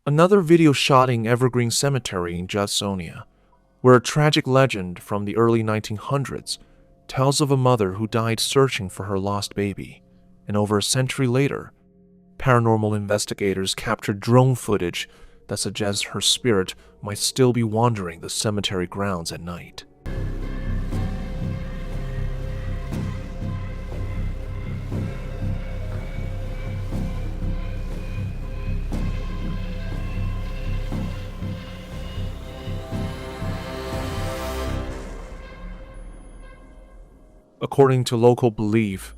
Another video shot in Evergreen Cemetery in Judsonia, where a tragic legend from the early 1900s tells of a mother who died searching for her lost baby, and over a century later, paranormal investigators captured drone footage that suggests her spirit might still be wandering the cemetery grounds at night. According to local belief,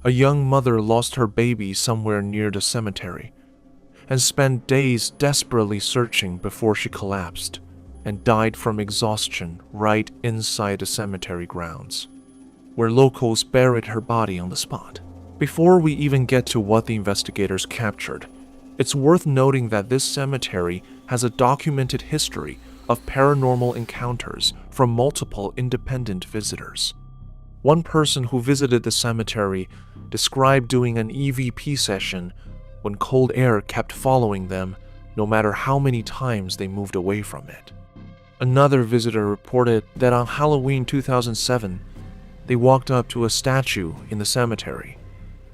a young mother lost her baby somewhere near the cemetery and spent days desperately searching before she collapsed and died from exhaustion right inside the cemetery grounds, where locals buried her body on the spot. Before we even get to what the investigators captured, it's worth noting that this cemetery has a documented history of paranormal encounters from multiple independent visitors. One person who visited the cemetery described doing an EVP session when cold air kept following them no matter how many times they moved away from it. Another visitor reported that on Halloween 2007, they walked up to a statue in the cemetery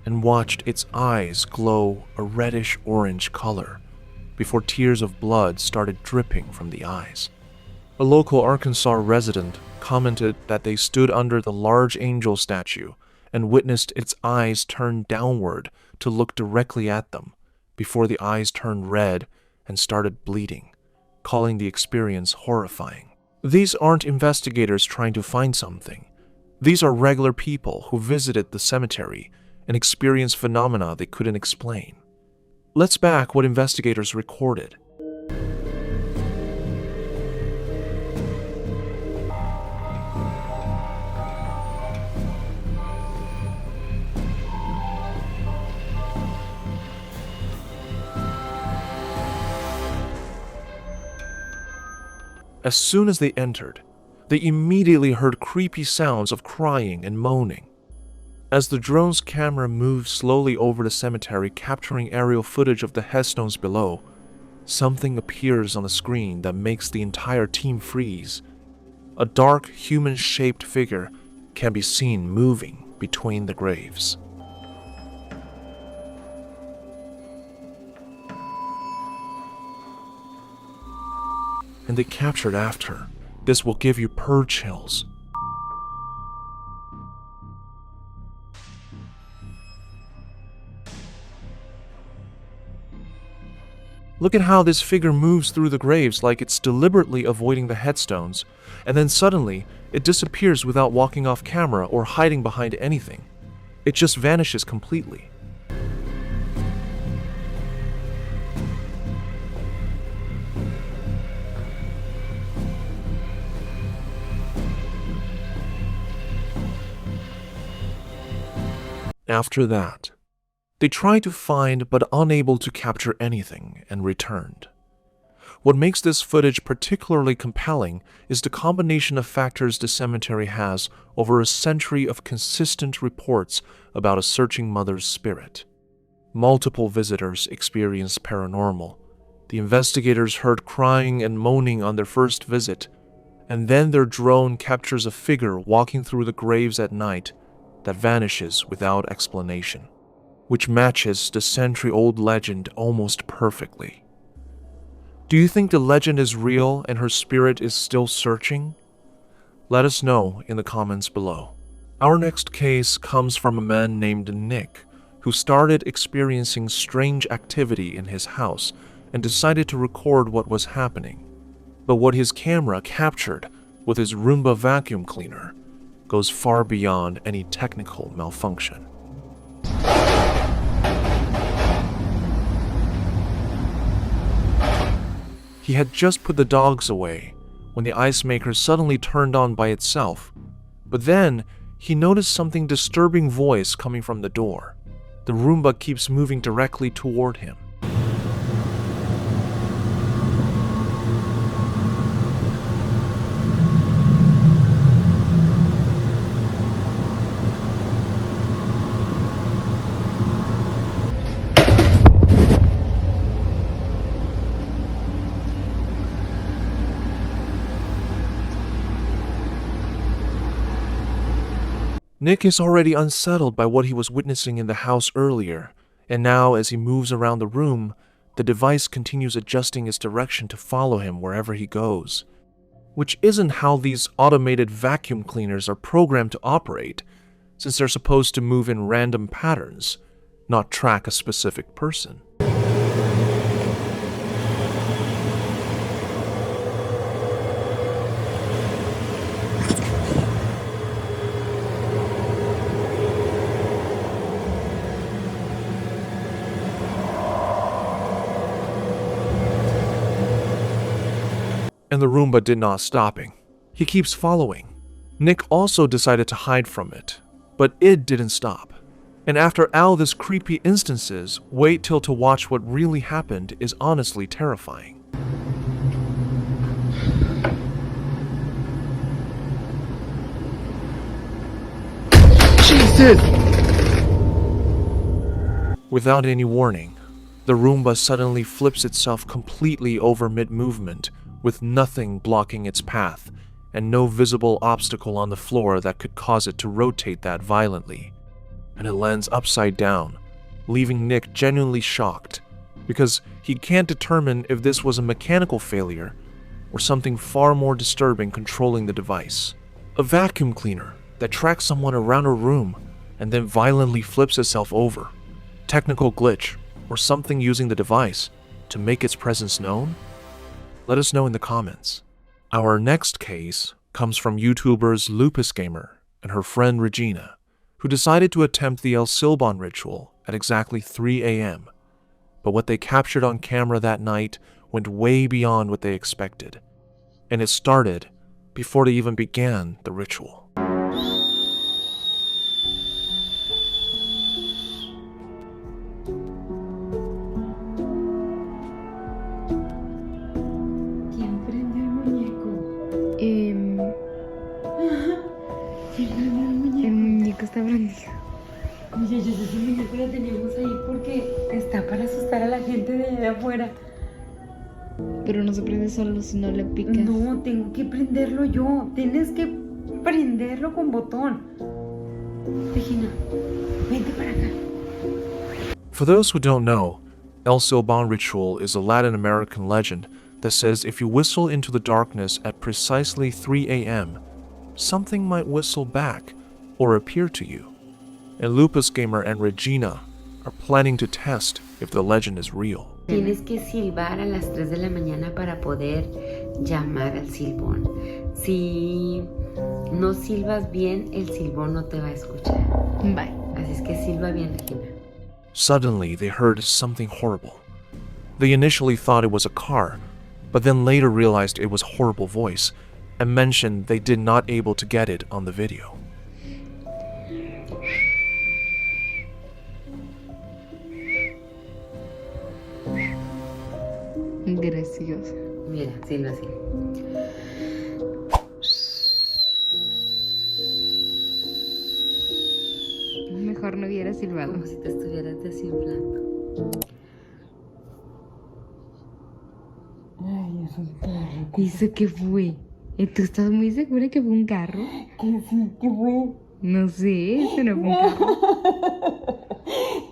and watched its eyes glow a reddish-orange color before tears of blood started dripping from the eyes. A local Arkansas resident commented that they stood under the large angel statue and witnessed its eyes turn downward to look directly at them before the eyes turned red and started bleeding, calling the experience horrifying. These aren't investigators trying to find something. These are regular people who visited the cemetery and experienced phenomena they couldn't explain. Let's back what investigators recorded. As soon as they entered, they immediately heard creepy sounds of crying and moaning. As the drone's camera moved slowly over the cemetery, capturing aerial footage of the headstones below, something appears on the screen that makes the entire team freeze. A dark, human-shaped figure can be seen moving between the graves. And they captured after. This will give you purge chills. Look at how this figure moves through the graves like it's deliberately avoiding the headstones, and then suddenly it disappears without walking off camera or hiding behind anything. It just vanishes completely. After that, they tried to find but unable to capture anything and returned. What makes this footage particularly compelling is the combination of factors the cemetery has over a century of consistent reports about a searching mother's spirit. Multiple visitors experienced paranormal. The investigators heard crying and moaning on their first visit, and then their drone captures a figure walking through the graves at night that vanishes without explanation, which matches the century-old legend almost perfectly. Do you think the legend is real and her spirit is still searching? Let us know in the comments below. Our next case comes from a man named Nick, who started experiencing strange activity in his house and decided to record what was happening. But what his camera captured with his Roomba vacuum cleaner goes far beyond any technical malfunction. He had just put the dogs away when the ice maker suddenly turned on by itself, but then he noticed something disturbing voice coming from the door. The Roomba keeps moving directly toward him. Nick is already unsettled by what he was witnessing in the house earlier, and now as he moves around the room, the device continues adjusting its direction to follow him wherever he goes. Which isn't how these automated vacuum cleaners are programmed to operate, since they're supposed to move in random patterns, not track a specific person. And the Roomba did not stopping. He keeps following. Nick also decided to hide from it, but it didn't stop. And after all these creepy instances, wait till to watch what really happened is honestly terrifying. Jesus! Without any warning, the Roomba suddenly flips itself completely over mid-movement, with nothing blocking its path, and no visible obstacle on the floor that could cause it to rotate that violently. And it lands upside down, leaving Nick genuinely shocked, because he can't determine if this was a mechanical failure or something far more disturbing controlling the device. A vacuum cleaner that tracks someone around a room and then violently flips itself over. Technical glitch or something using the device to make its presence known? Let us know in the comments. Our next case comes from YouTubers Lupus Gamer and her friend Regina, who decided to attempt the El Silban ritual at exactly 3 a.m. But what they captured on camera that night went way beyond what they expected, and it started before they even began the ritual. El muñeco está prendido. Oye, ese muñeco lo teníamos ahí porque está para asustar a la gente de allá afuera. Pero no se prende solo si no le picas. No, tengo que prenderlo yo. Tienes que prenderlo con botón. Regina, vente para acá. For those who don't know, El Silban ritual is a Latin American legend that says if you whistle into the darkness at precisely 3 a.m., something might whistle back or appear to you. And Lupus Gamer and Regina are planning to test if the legend is real. Tienes que silbar a las 3 de la mañana para poder llamar al silbón. Si no silbas bien, el silbón no te va a escuchar. Bye. Así es que silba bien, Regina. Suddenly, they heard something horrible. They initially thought it was a car, but then later realized it was a horrible voice and mentioned they did not able to get it on the video. Gracioso. Mira, silba así. Mejor no hubiera silbado. Como si te estuvieras desinflando. Ay, es un carro. ¿Eso qué fue? ¿Tú estás muy segura que fue un carro? ¿Qué sí? ¿Qué fue? No sé, eso no fue un carro.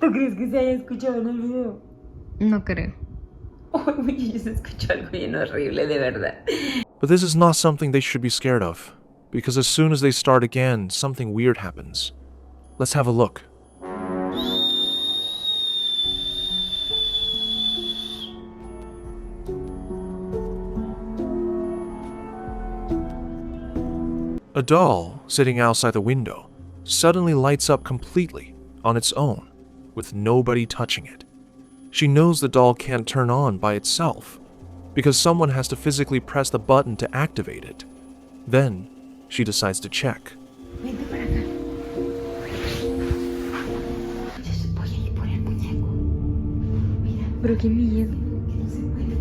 ¿Tú crees que se haya escuchado en el video? No creo. Uy, se escuchó algo bien horrible, de verdad. But this is not something they should be scared of, because as soon as they start again, something weird happens. Let's have a look. A doll sitting outside the window suddenly lights up completely on its own, with nobody touching it. She knows the doll can't turn on by itself, because someone has to physically press the button to activate it. Then, she decides to check. Vente para acá. Voy a ir por el muñeco. Mira, pero qué miedo. No se puede.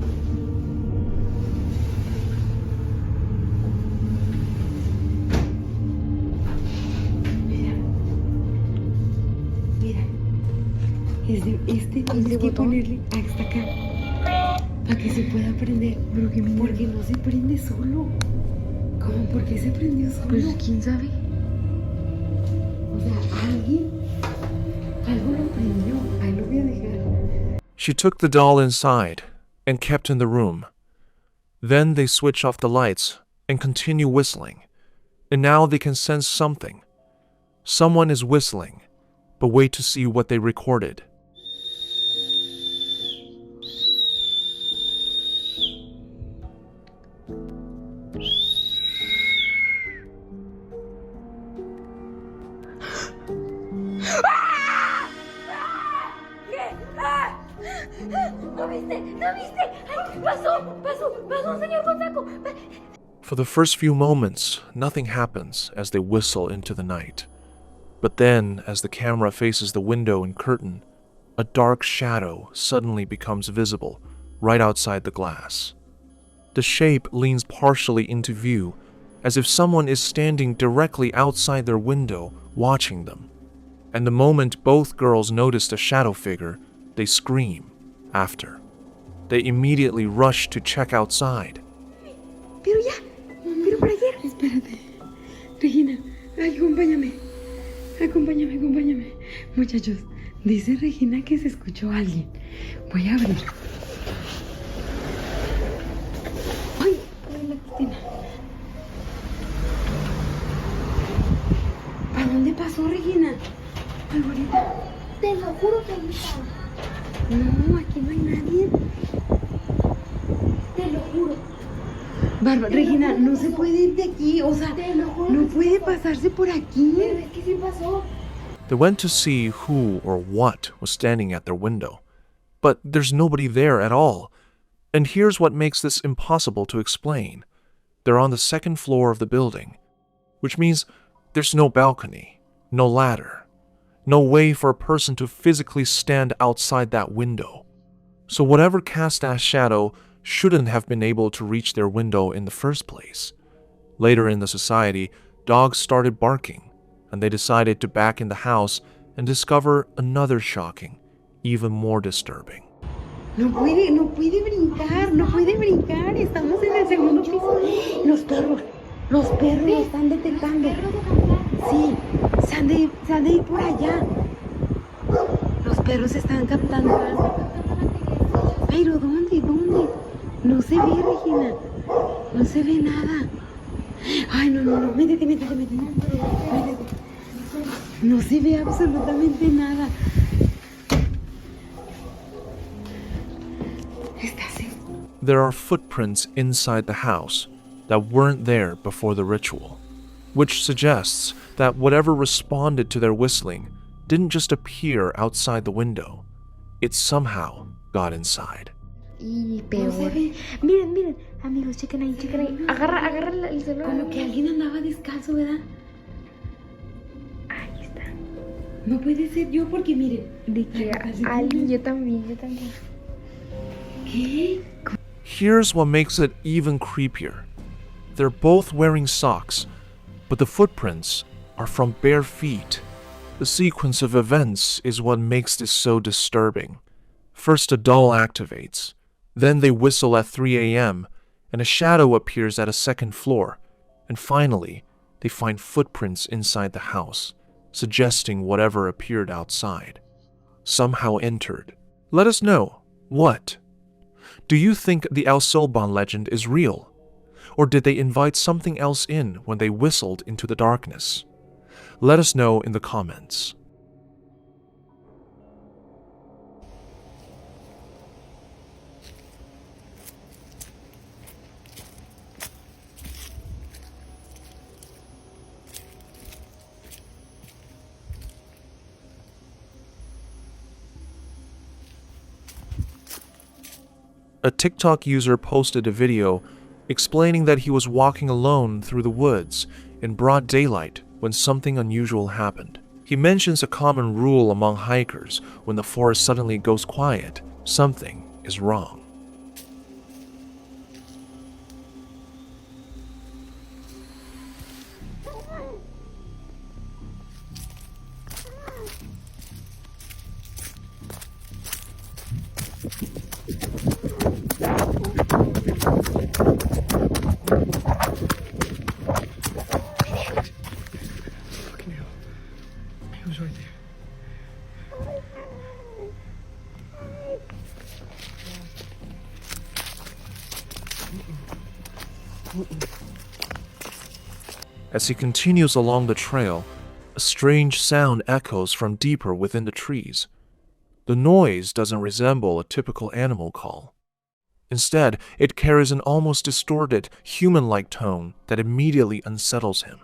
Mira. Tienes que ponerle hasta acá. Para que se pueda prender. Pero qué miedo. Porque no se prende solo. ¿Cómo? ¿Por qué se prendió solo? Pues quién sabe. She took the doll inside and kept in the room. Then they switch off the lights and continue whistling. And now they can sense something. Someone is whistling, but wait to see what they recorded. ¿No viste? ¿No viste? ¡Ay! ¡Pasó, señor con saco! For the first few moments, nothing happens as they whistle into the night. But then, as the camera faces the window and curtain, a dark shadow suddenly becomes visible right outside the glass. The shape leans partially into view, as if someone is standing directly outside their window watching them. And the moment both girls notice the shadow figure, they scream after. They immediately rush to check outside. Pero por ayer. Espérate. Regina, acompáñame. Muchachos, dice Regina que se escuchó a alguien. Voy a abrir. ¡Ay! La cortina. ¿Para dónde pasó, Regina? Alborita. Te lo juro que ahí está. No, aquí no hay nadie. Te lo juro. Bárbara, Regina, no se puede ir de aquí, o sea, Te lo juro. no puede pasarse por aquí. Pero es que sí pasó. They went to see who or what was standing at their window, but there's nobody there at all. And here's what makes this impossible to explain. They're on the second floor of the building, which means there's no balcony, no ladder, no way for a person to physically stand outside that window. So whatever cast that shadow shouldn't have been able to reach their window in the first place. Later in the society, dogs started barking, and they decided to back in the house and discover another shocking, even more disturbing. No puede brincar, estamos en el segundo piso. Los perros están detectando. Sí, se han de ir por allá. Los perros están captando algo. Pero ¿dónde? No se ve, Regina. No se ve nada. Ay, no. Métete. No se ve absolutamente nada. There are footprints inside the house that weren't there before the ritual, which suggests that whatever responded to their whistling didn't just appear outside the window. It somehow got inside. Y peor. No se ve. Miren, amigos, chequen ahí. Agarra el celular. Como que alguien andaba descalzo, ¿verdad? Ahí está. No puede ser yo porque miren. De que alguien, yo también. ¿Qué? Here's what makes it even creepier. They're both wearing socks, but the footprints are from bare feet. The sequence of events is what makes this so disturbing. First, a doll activates. Then they whistle at 3 a.m., and a shadow appears at a second floor. And finally, they find footprints inside the house, suggesting whatever appeared outside somehow entered. Let us know. What? Do you think the El Solban legend is real? Or did they invite something else in when they whistled into the darkness? Let us know in the comments. A TikTok user posted a video explaining that he was walking alone through the woods in broad daylight when something unusual happened. He mentions a common rule among hikers: when the forest suddenly goes quiet, something is wrong. As he continues along the trail, a strange sound echoes from deeper within the trees. The noise doesn't resemble a typical animal call. Instead, it carries an almost distorted, human-like tone that immediately unsettles him.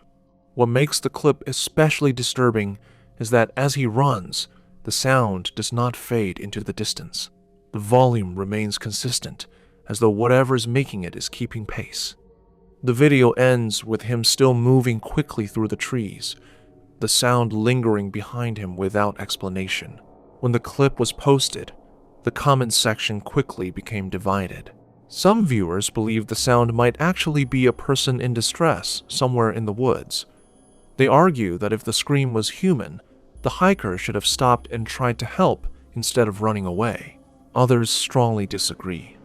What makes the clip especially disturbing is that as he runs, the sound does not fade into the distance. The volume remains consistent, as though whatever is making it is keeping pace. The video ends with him still moving quickly through the trees, the sound lingering behind him without explanation. When the clip was posted, the comments section quickly became divided. Some viewers believed the sound might actually be a person in distress somewhere in the woods. They argue that if the scream was human, the hiker should have stopped and tried to help instead of running away. Others strongly disagree.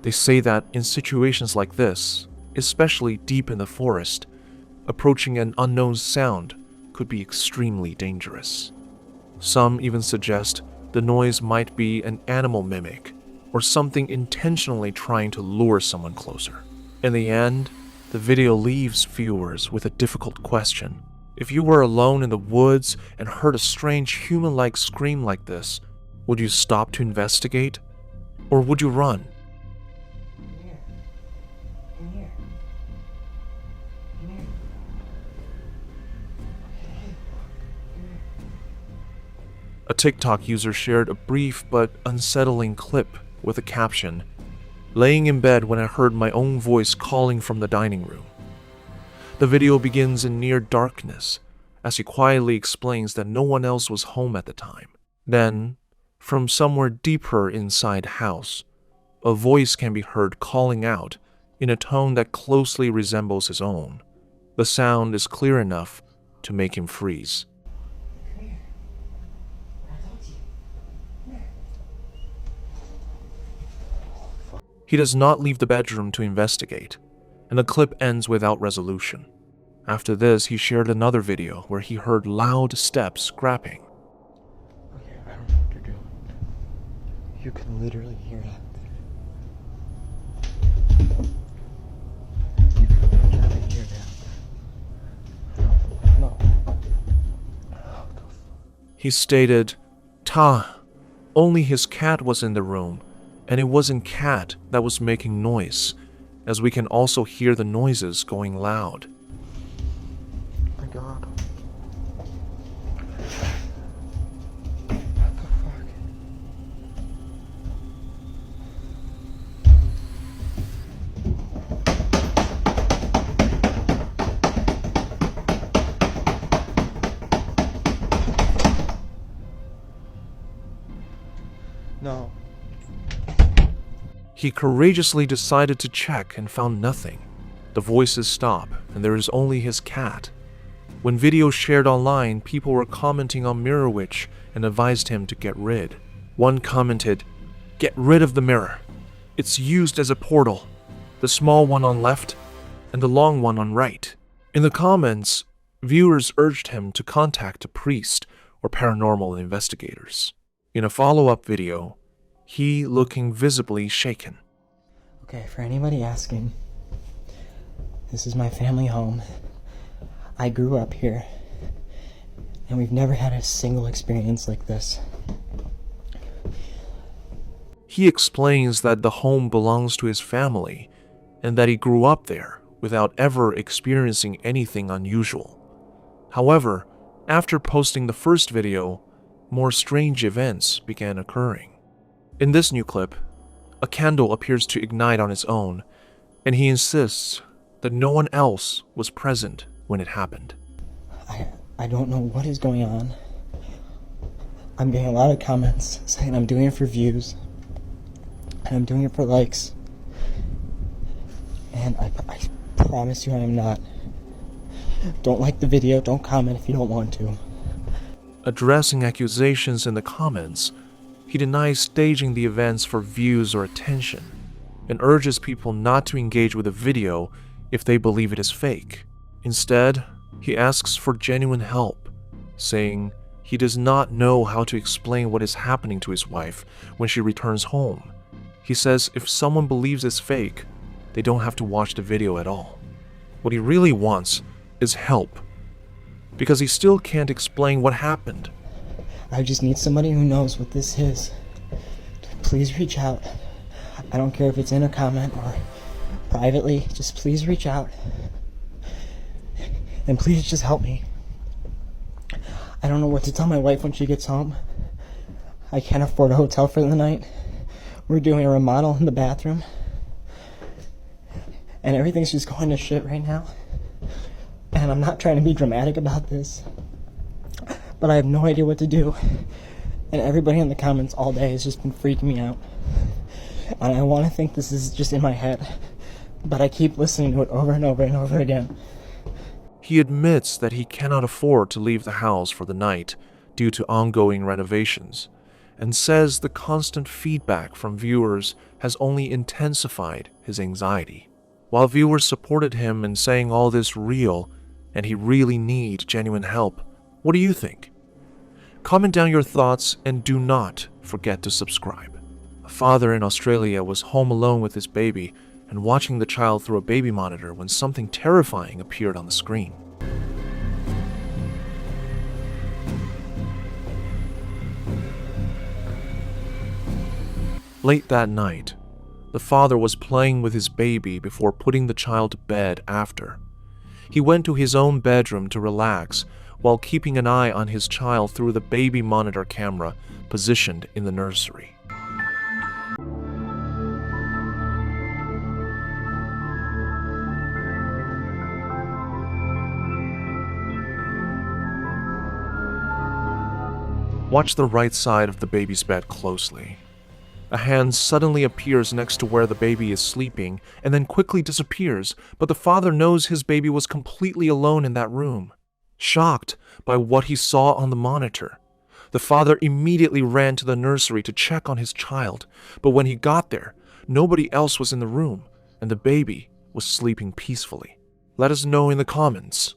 They say that in situations like this, especially deep in the forest, approaching an unknown sound could be extremely dangerous. Some even suggest the noise might be an animal mimic or something intentionally trying to lure someone closer. In the end, the video leaves viewers with a difficult question. If you were alone in the woods and heard a strange human-like scream like this, would you stop to investigate? Or would you run? A TikTok user shared a brief but unsettling clip with a caption, "Laying in bed when I heard my own voice calling from the dining room." The video begins in near darkness as he quietly explains that no one else was home at the time. Then, from somewhere deeper inside the house, a voice can be heard calling out in a tone that closely resembles his own. The sound is clear enough to make him freeze. He does not leave the bedroom to investigate, and the clip ends without resolution. After this, he shared another video where he heard loud steps scrapping. Okay, I don't know what you're doing. You can literally hear that. You can literally hear that. No. He stated, only his cat was in the room, and it wasn't cat that was making noise, as we can also hear the noises going loud. Oh my God. What the fuck? No. He courageously decided to check and found nothing. The voices stop, and there is only his cat. When videos shared online, people were commenting on Mirror Witch and advised him to get rid. One commented, "Get rid of the mirror. It's used as a portal. The small one on left and the long one on right." In the comments, viewers urged him to contact a priest or paranormal investigators. In a follow-up video, he looking visibly shaken. Okay, for anybody asking, this is my family home. I grew up here, and we've never had a single experience like this. He explains that the home belongs to his family and that he grew up there without ever experiencing anything unusual. However, after posting the first video, more strange events began occurring. In this new clip, a candle appears to ignite on its own, and he insists that no one else was present when it happened. I don't know what is going on. I'm getting a lot of comments saying I'm doing it for views, and I'm doing it for likes, and I promise you I am not. Don't like the video, don't comment if you don't want to. Addressing accusations in the comments, he denies staging the events for views or attention, and urges people not to engage with the video if they believe it is fake. Instead, he asks for genuine help, saying he does not know how to explain what is happening to his wife when she returns home. He says if someone believes it's fake, they don't have to watch the video at all. What he really wants is help, because he still can't explain what happened. I just need somebody who knows what this is. Please reach out. I don't care if it's in a comment or privately, just please reach out. And please just help me. I don't know what to tell my wife when she gets home. I can't afford a hotel for the night. We're doing a remodel in the bathroom. And everything's just going to shit right now. And I'm not trying to be dramatic about this, but I have no idea what to do. And everybody in the comments all day has just been freaking me out. And I want to think this is just in my head, but I keep listening to it over and over and over again. He admits that he cannot afford to leave the house for the night due to ongoing renovations, and says the constant feedback from viewers has only intensified his anxiety. While viewers supported him in saying all this real and he really needs genuine help, what do you think? Comment down your thoughts and do not forget to subscribe. A father in Australia was home alone with his baby and watching the child through a baby monitor when something terrifying appeared on the screen. Late that night, the father was playing with his baby before putting the child to bed after. He went to his own bedroom to relax while keeping an eye on his child through the baby monitor camera positioned in the nursery. Watch the right side of the baby's bed closely. A hand suddenly appears next to where the baby is sleeping and then quickly disappears, but the father knows his baby was completely alone in that room. Shocked by what he saw on the monitor, the father immediately ran to the nursery to check on his child, but when he got there, nobody else was in the room and the baby was sleeping peacefully. Let us know in the comments,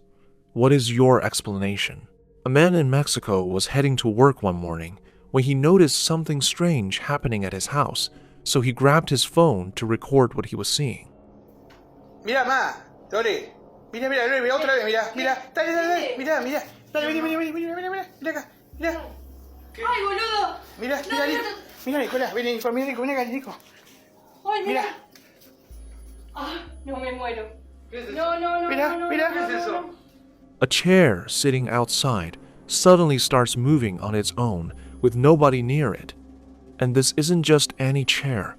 what is your explanation? A man in Mexico was heading to work one morning when he noticed something strange happening at his house, so he grabbed his phone to record what he was seeing. Mira, ma, Tori. Mira, mira, otra vez, mira, mira. Dale, dale, mira, mira. Dale, vení, mira acá, mira. ¡Ay, boludo! Mira, mira, Nicolás, vení, ven acá, Nico. ¡Ay, Mira. Ah, no me muero. No. Mira, ¿qué es eso? A chair sitting outside suddenly starts moving on its own with nobody near it. And this isn't just any chair.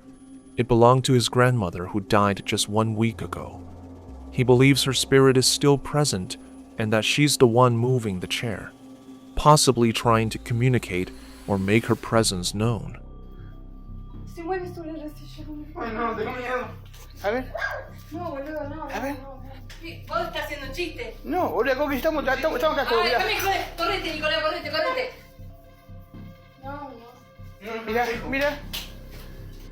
It belonged to his grandmother who died just 1 week ago. He believes her spirit is still present and that she's the one moving the chair, possibly trying to communicate or make her presence known. Se mueve sobre la silla. Ay, no, tengo miedo. A ver. No, boludo, no. A ver. Vos estás haciendo un chiste. No, boludo, ¿cómo que estamos acá todos, mira. Déjame joder. Correte, Nicolás, correte. No. Mira.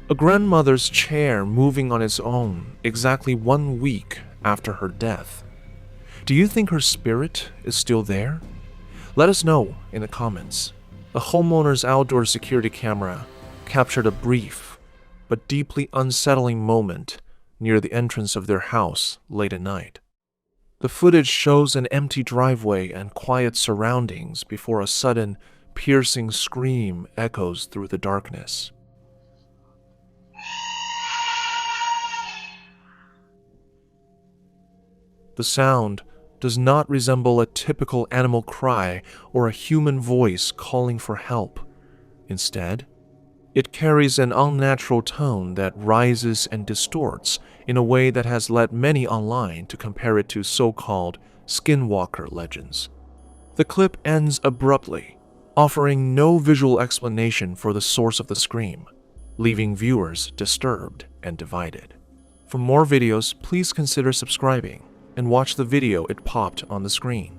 A grandmother's chair moving on its own exactly 1 week after her death. Do you think her spirit is still there? Let us know in the comments. A homeowner's outdoor security camera captured a brief but deeply unsettling moment near the entrance of their house late at night. The footage shows an empty driveway and quiet surroundings before a sudden, piercing scream echoes through the darkness. The sound does not resemble a typical animal cry or a human voice calling for help. Instead, it carries an unnatural tone that rises and distorts in a way that has led many online to compare it to so-called skinwalker legends. The clip ends abruptly, offering no visual explanation for the source of the scream, leaving viewers disturbed and divided. For more videos, please consider subscribing and watch the video it popped on the screen.